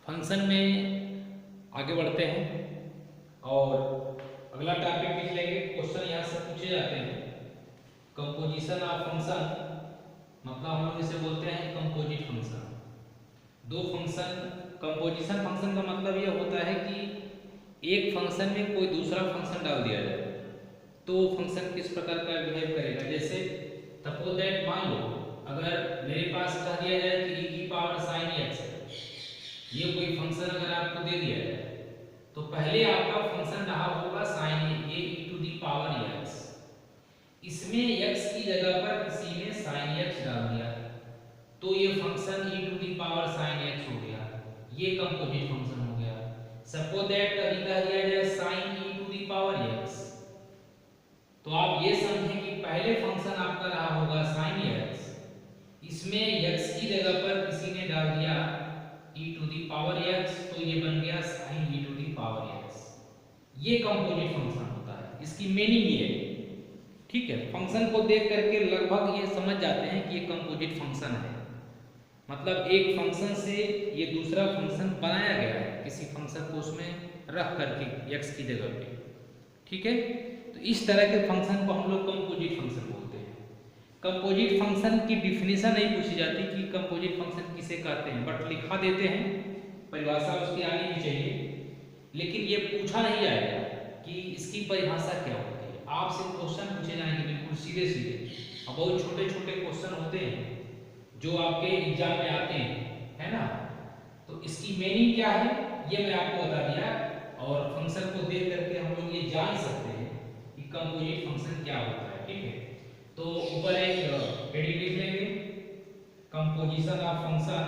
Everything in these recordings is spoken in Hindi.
फंक्शन में आगे बढ़ते हैं और अगला टॉपिक लिख लेंगे। क्वेश्चन यहाँ से पूछे जाते हैं। कंपोजिशन ऑफ फंक्शन मतलब हम लोग इसे बोलते हैं कंपोजिट फंक्शन। दो फंक्शन, कंपोजिशन फंक्शन का मतलब यह होता है कि एक फंक्शन में कोई दूसरा फंक्शन डाल दिया जाए तो फंक्शन किस प्रकार का बिहेव करेगा। जैसे सपोज दैट, मान लो अगर मेरे पास कह दिया जाए कि e की पावर sin x है, ये कोई फंक्शन अगर आपको दे दिया जाए तो पहले आपका फंक्शन रहा होगा sin a e to the power x। इसमें x की जगह पर किसी ने sin x डाल दिया तो ये function e to the power sin x हो गया, ये कंपोजिट फंक्शन हो गया। सपोज दैट कभी कह दिया जाए sin e to the power x, तो आप ये समझें कि पहले फंक्शन आपका रहा होगा sin x, इसमें x की जगह पर किसी ने डाल दिया e to the power x, तो ये बन गया sin e to the power x। ये कंपोजिट फंक्शन होता है, इसकी मीनिंग ये है। ठीक है, फंक्शन को देख करके लगभग ये समझ जाते हैं कि ये कंपोजिट फंक्शन है, मतलब एक फंक्शन से ये दूसरा फंक्शन बनाया गया है किसी फंक्शन को उसमें रख करके x की जगह पे। ठीक है, तो इस तरह के फंक्शन को हम लोग कंपोजिट फंक्शन बोलते हैं। कंपोजिट फंक्शन की डिफिनीशन नहीं पूछी जाती कि कंपोजिट फंक्शन किसे कहते हैं, बट लिखा देते हैं, परिभाषा उसकी आनी भी चाहिए, लेकिन ये पूछा नहीं जाएगा कि इसकी परिभाषा क्या होती है। आपसे क्वेश्चन पूछे जाएंगे बिल्कुल सीधे सीधे, और बहुत छोटे छोटे क्वेश्चन होते हैं जो आपके एग्जाम में आते हैं, है ना। तो इसकी मीनिंग क्या है ये मैं आपको बता दिया, और फंक्शन को देख करके हम लोग ये जान सकते हैं कि कंपोजिट फंक्शन क्या होता है। ठीक है, तो ऊपर एक हेडिंग लिख लेंगे, composition of function.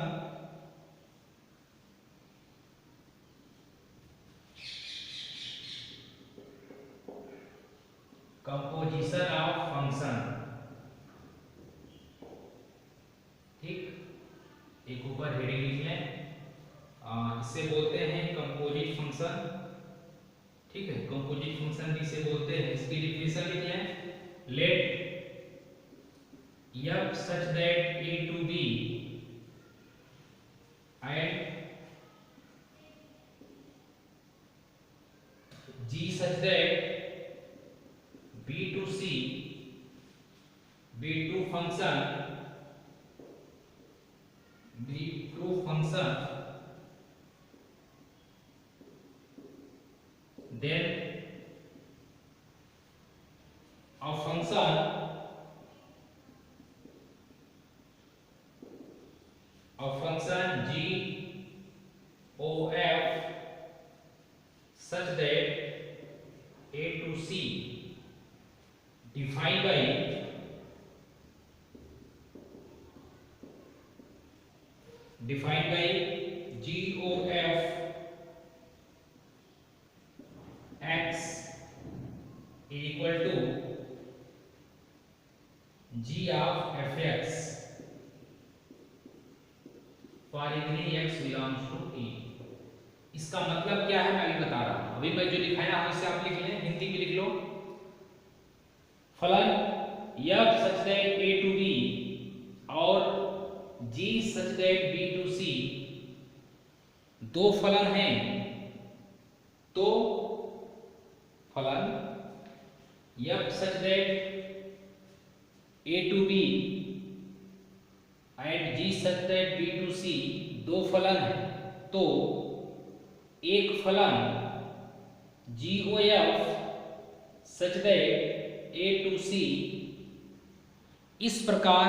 Composition of function, ठीक, एक ऊपर हेडिंग लिख लें, इससे बोलते हैं कंपोजिट फंक्शन। ठीक है, कंपोजिट फंक्शन भी इसे बोलते हैं। इसकी डिफिनीशन लिख लें, late f such that a to b and g such that b to c be two function then a function g o f such that a to c defined by g o f x equal to g of f x for every x belongs to a। इसका मतलब क्या है मैं अभी बता रहा हूं, अभी मैं जो लिखाया हूं इसे आप लिख लें, हिंदी में लिख लो। फलन f such that a to b और g such that b to c दो फलन हैं, तो फलन f such that a to b and g such that b to c दो फलन है, तो एक फलन GOF such that a to c इस प्रकार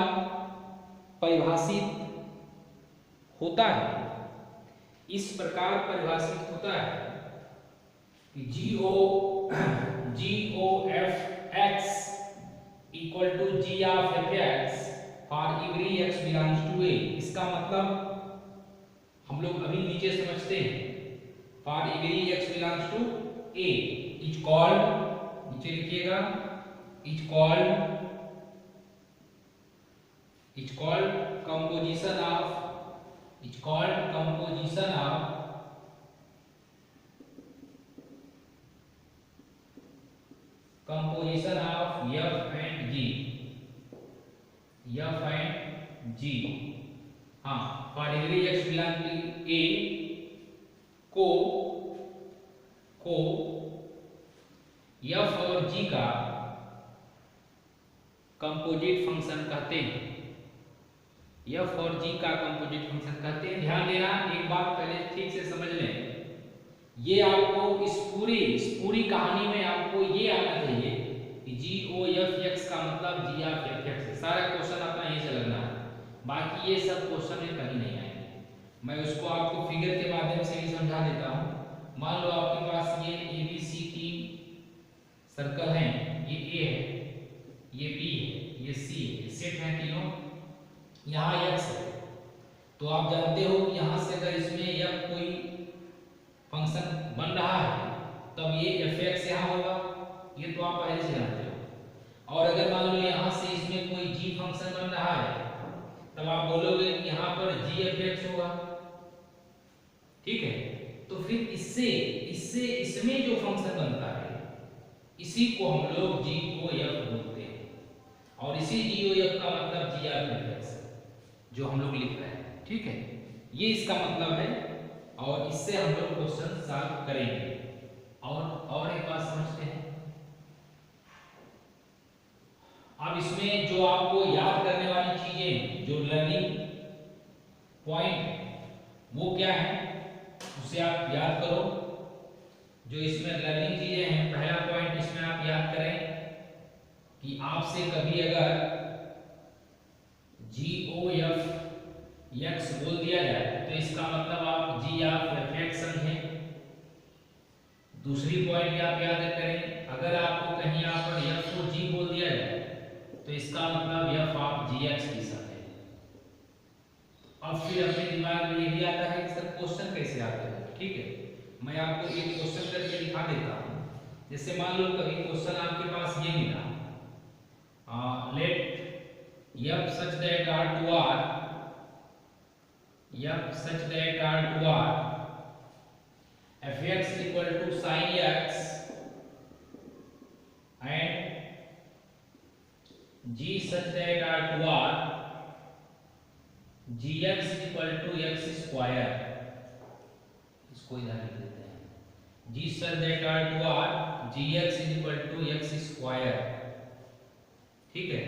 परिभाषित होता है, इस प्रकार परिभाषित होता है कि GOF x equal to g of f x for every x belongs to a। इसका मतलब हम लोग अभी नीचे समझते हैं, for every x belongs to a is called, नीचे लिखिएगा, is called composition of f and g। हाँ, for every x belong to a को एफ और जी का कंपोजिट फंक्शन कहते हैं। एफ और जी का कंपोजिट फंक्शन कहते हैं। ध्यान देना, एक बात पहले ठीक से समझ लें, ये आपको इस पूरी कहानी में आपको ये आना चाहिए कि जी ओ एफ एक्स का मतलब जी ऑफ एफ एक्स। सारा क्वेश्चन अपना यहीं से लगना है, बाकी ये सब क्वेश्चन में कहीं नहीं आएंगे। मैं उसको आपको फिगर के माध्यम से भी समझा देता हूँ। मान लो आपके पास ये ए बी सी की सर्कल है, ये ए है, ये बी है, ये सी है, ये सेट है तीनों, यहाँ एक्स है। तो आप जानते हो कि यहाँ से अगर इसमें एफ कोई फंक्शन बन रहा है तब ये एफ एक्स यहाँ होगा, ये तो आप पहले से जानते हो। और अगर मान लो यहाँ से इसमें कोई जी फंक्शन बन रहा है तब आप बोलोगे कि यहाँ पर जी एफ एक्स होगा, ठीक है। तो फिर इससे इसमें जो फंक्शन बनता है इसी को हम लोग जी ओ एफ बोलते हैं, और इसी जी ओ एफ का मतलब जी ऑफ एफ एक्स जो हम लोग लिख रहे हैं, ठीक है। ये इसका मतलब है, और इससे हम लोग क्वेश्चन सॉल्व करेंगे। और एक बात समझते हैं, अब इसमें जो आपको याद करने वाली चीजें, जो लर्निंग पॉइंट वो क्या है उसे आप याद करो। जो इसमें लर्निंग चीजें हैं, पहला पॉइंट इसमें आप याद करें कि आपसे कभी अगर जी ओ एफ एक्स बोल दिया जाए तो इसका मतलब आप जी ऑफ एफ एक्स समझें। दूसरी पॉइंट आप याद करें, अगर आपको कहीं यहाँ पर एफ को जी बोल दिया जाए तो इसका मतलब एफ ऑफ जी एक्स की समझें। अब फिर अपने दिमाग में ये भी आता है कि सर क्वेश्चन कैसे आते हैं, ठीक है। मैं आपको एक क्वेश्चन करके दिखा देता हूँ। जैसे मान लो कभी क्वेश्चन आपके पास ये मिला, let F such that R to R, f such that r to r fx equal to sin x and g such that r to r gx equal to x square। इसको इधर लिख देते हैं, g such that r to r gx equal to x square, ठीक है।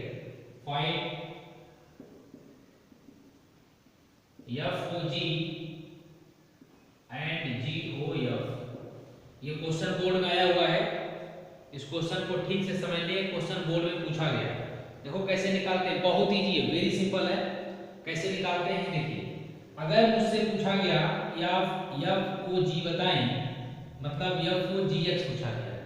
Find F O G and G O F. ये क्वेश्चन बोर्ड में आया हुआ है, इस क्वेश्चन को ठीक से समझ लिए। क्वेश्चन बोर्ड में पूछा गया, देखो कैसे निकालते हैं, बहुत इजी है, वेरी सिंपल है। कैसे निकालते हैं देखिए, अगर मुझसे पूछा गया एफ ओ जी बताएं, मतलब एफ ओ जी एक्स पूछा गया,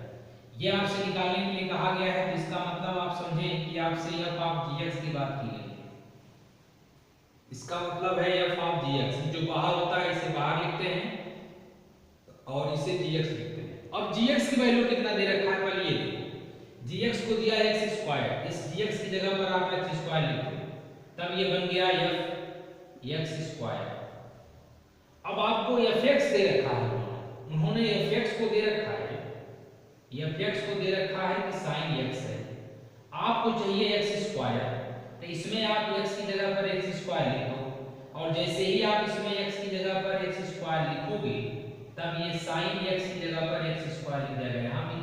ये आपसे निकालने के लिए कहा गया है, तो इसका मतलब आप समझें कि आपसे एफ ऑफ जी एक्स की बात की गई। इसका मतलब है एफ ऑफ जी एक्स, जो बाहर होता है इसे बाहर लिखते हैं और इसे जी एक्स लिखते हैं। अब जी एक्स की वैल्यू कितना दे रखा है, पहले ये देखो, जी एक्स को दिया एक्स स्क्वायर, इस जी एक्स की जगह पर आप एक्स स्क्वायर लिखो, तब ये बन गया एफ एक्स स्क्वायर। अब आपको एफ एक्स दे रखा है, उन्होंने एफ एक्स को दे रखा है, एफ एक्स को दे रखा है कि साइन एक्स है, आपको चाहिए एक्स स्क्वायर, तो इसमें आप x की जगह पर x स्क्वायर लिखो, और जैसे ही आप इसमें x की जगह पर x स्क्वायर लिखोगे तब ये sin x की जगह पर x स्क्वायर लिख जाएगा यहाँ भी,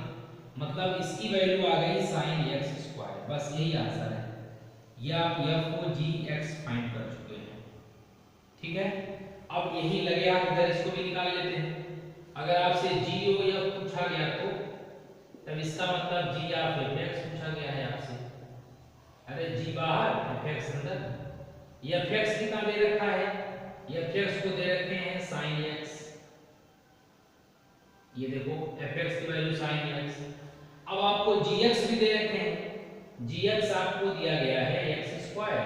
मतलब इसकी वैल्यू आ गई sin x स्क्वायर। बस यही आंसर है, ये आप f को g x फाइंड कर चुके हैं, ठीक है। अब यही लगे आप इधर इसको भी निकाल लेते हैं। अगर आपसे g o f पूछा गया तो तब इसका मतलब g ऑफ f x पूछा गया है आपसे। अरे जी बाहर एफ एक्स अंदर, ये एफ एक्स कितना दे रखा है, ये एफ एक्स को दे रखे हैं साइन एक्स, ये देखो एफ एक्स की वैल्यू साइन एक्स। अब आपको जी एक्स भी दे रखे हैं, जी एक्स आपको दिया गया है एक्स स्क्वायर,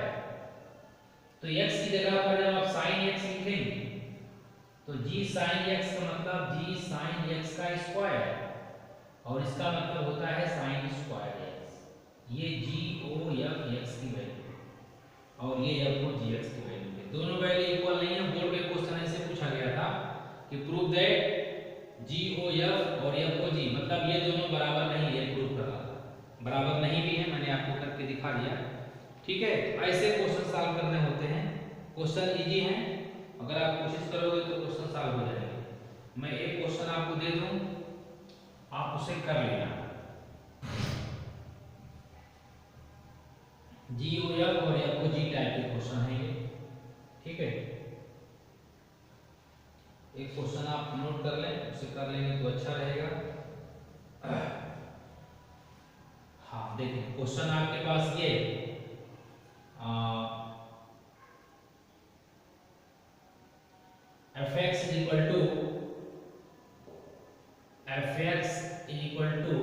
तो एक्स की जगह पर जब आप साइन एक्स लिखेंगे तो जी साइन एक्स का मतलब जी साइन एक्स का स्क्वायर, और इसका मतलब होता है साइन स्क्वायर एक्स। ये जी ओ एफ एक्स की वैल्यू और ये एफ ओ जी एक्स की वैल्यू है, दोनों वैल्यू इक्वल नहीं है। बोर्ड में क्वेश्चन ऐसे पूछा गया था कि prove that G O F और एफ ओ जी मतलब ये दोनों बराबर नहीं है, प्रूव करना था। बराबर नहीं भी है, मैंने आपको करके दिखा दिया, ठीक है। ऐसे क्वेश्चन सॉल्व करने होते हैं, क्वेश्चन इजी है, अगर आप कोशिश करोगे तो क्वेश्चन सॉल्व हो जाएंगे। मैं एक क्वेश्चन आपको दे दूं, आप उसे कर लेना। GOF और FOG टाइप के क्वेश्चन है ये, ठीक है। एक क्वेश्चन आप नोट कर लें, उसे कर लेंगे तो अच्छा रहेगा। हाँ देखिए, क्वेश्चन आपके पास ये fx is equal to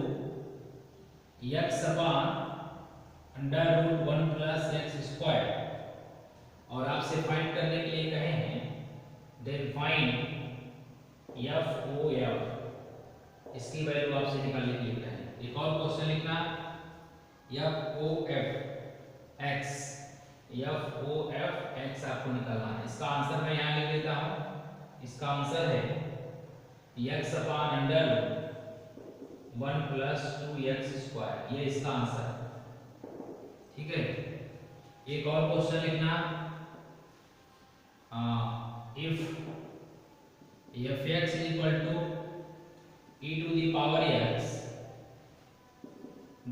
x upon under root 1 plus X square, और आपसे फाइंड करने के लिए कहे हैं then find F O F, इसकी वैल्यू आपसे निकालने के लिए कहे हैं। एक और क्वेश्चन लिखना F O F X, F O F X आपको निकालना है। इसका आंसर मैं यहाँ लिख देता हूँ। इसका आंसर है x upon under 1 plus 2x square, ये इसका आंसर है, ठीक है। एक और क्वेश्चन लिखना if fx is equal to e to the power x,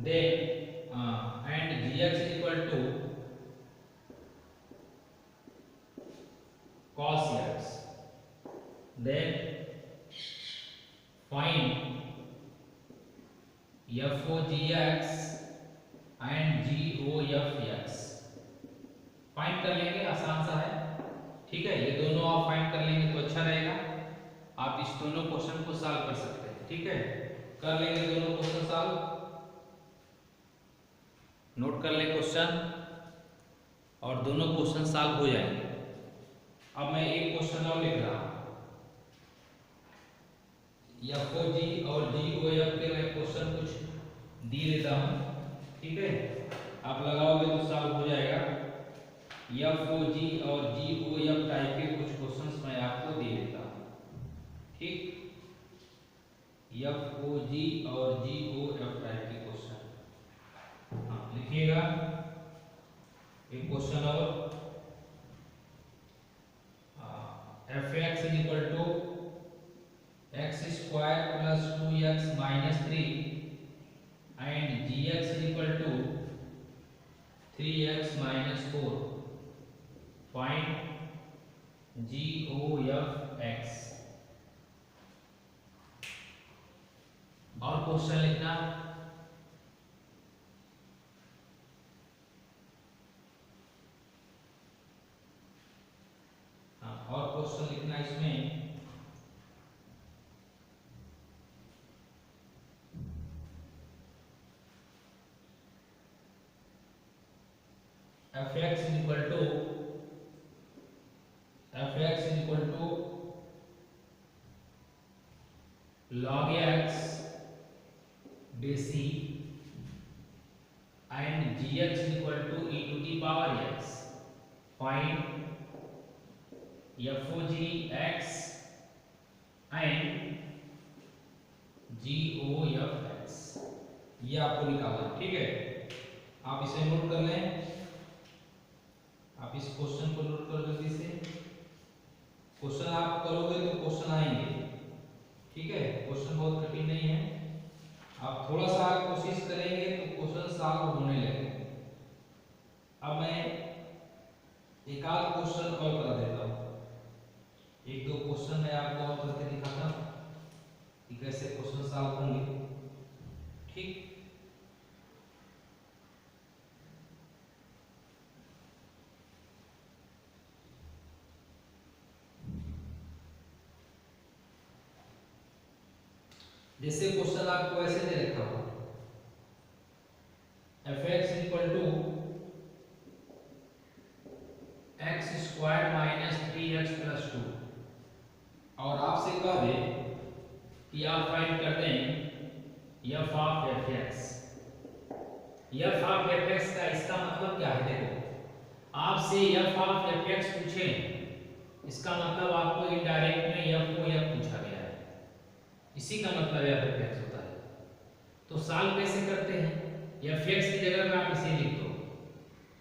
then and gx is equal to cos x, then find FOGX and GOFX। Find कर लेंगे, आसान सा है, ठीक है। ये दोनों आप फाइंड कर लेंगे तो अच्छा रहेगा। आप इस दोनों क्वेश्चन को सॉल्व कर सकते हैं, ठीक है। कर लेंगे दोनों क्वेश्चन सॉल्व, नोट कर लें क्वेश्चन, और दोनों क्वेश्चन सॉल्व हो जाएंगे। अब मैं एक क्वेश्चन और लिख रहा हूं, FOG और GOF के मैं क्वेश्चन कुछ दे देता हूं, ठीक है। आप लगाओगे तो सॉल्व हो जाएगा। FOG और GOF टाइप के कुछ क्वेश्चंस मैं आपको दे देता हूं, ठीक। FOG और GOF टाइप के क्वेश्चन, हाँ लिखिएगा। एक क्वेश्चन और fx is equal to x square plus 2x minus 3 and gx is equal to 3x minus 4, find GOFX। और क्वेश्चन लिखना और क्वेश्चन लिखना इसमें fx is equal to log x bc and gx is equal to e to the power x, find FOGX and GOFX। ये आपको निकालना, ठीक है। आप इसे नोट कर लें, आप इस क्वेश्चन को नोट करो जल्दी से। क्वेश्चन आप करोगे तो क्वेश्चन आएंगे, ठीक है। क्वेश्चन बहुत कठिन नहीं है, आप थोड़ा सा कोशिश करेंगे तो क्वेश्चन सॉल्व होने लगेंगे। अब मैं एक आध क्वेश्चन और करा देता हूँ, एक दो क्वेश्चन मैं आपको और करके दिखाता हूँ कि कैसे क्वेश्चन सॉल्व होंगे, ठीक। जैसे क्वेश्चन आपको ऐसे दे रखा हो fx equal to X square minus 3x plus 2, और आपसे कह दे कि आप फाइंड कर दें f of fx। f of fx का इसका मतलब क्या है? देखो, आपसे f ऑफ fx पूछे, इसका मतलब आपको इनडायरेक्ट में f को f पूछा गया है, इसी का मतलब f ऑफ x होता है। तो सॉल्व कैसे करते हैं? fx की जगह में आप इसे लिख दो,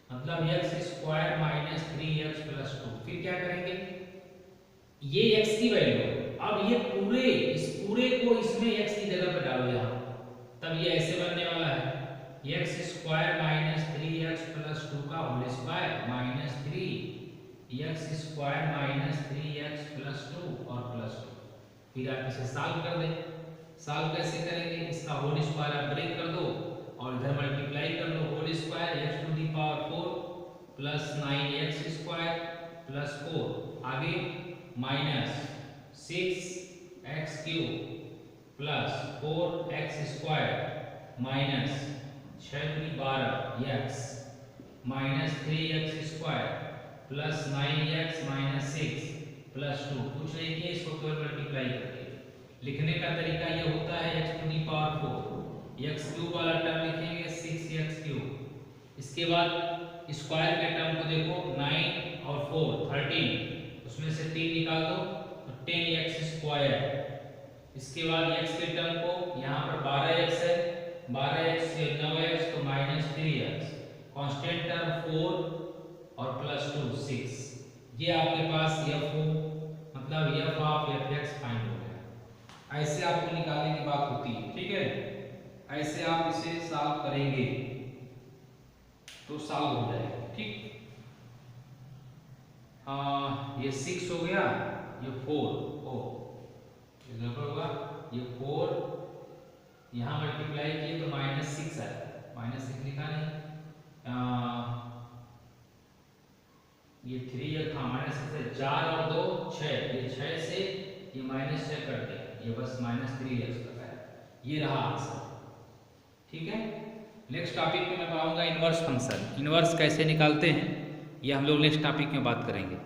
मतलब x square minus 3x plus 2। फिर क्या करेंगे? ये x की वैल्यू है, अब ये पूरे इस पूरे को इसमें x की जगह पे डालो यहाँ, तब ये ऐसे बनने वाला है x square minus 3x plus 2 का whole square minus 3x square minus 3x plus 2 और प्लस 2। फिर आप इसे सॉल्व कर दें। सॉल्व कैसे करेंगे, इसका होल स्क्वायर आप ब्रेक कर दो और इधर मल्टीप्लाई कर लो, whole square x to the power 4 plus 9x square plus 4, आगे minus 6x cube plus 4x square minus 6 दूनी 12 x minus 3x square plus 9x minus 6 plus 2। कुछ नहीं किया, इसको केवल मल्टीप्लाई करके लिखने का तरीका ये होता है x to the power 4, x cube वाला टर्म लिखेंगे 6x क्यूब, इसके बाद स्क्वायर के टर्म को देखो 9 और 4 13, उसमें से 3 निकाल दो तो 10x स्क्वायर, इसके बाद x के टर्म को यहाँ पर 12x है, 12x से 9x तो माइनस 3x, कांस्टेंट टर्म 4 और प्लस 2 6। ये आपके पास f मतलब f ऑफ fx फाइंड हो गया। ऐसे आपको निकालने की बात होती है, ठीक है। ऐसे आप इसे सॉल्व करेंगे तो सॉल्व हो जाएगा, ठीक। ये 6 हो गया, ये 4 होगा, ये 4 यहाँ मल्टीप्लाई किए तो माइनस 6 आया, माइनस 6 लिखा नहीं, ये 3 था माइनस 6 से 4 और 2 6, ये 6 से ये माइनस 6 कर दिया, ये बस माइनस 3x का है, ये रहा आंसर, ठीक है। नेक्स्ट टॉपिक में मैं पढ़ाऊंगा इनवर्स फंक्शन, इनवर्स कैसे निकालते हैं ये हम लोग नेक्स्ट टॉपिक में बात करेंगे।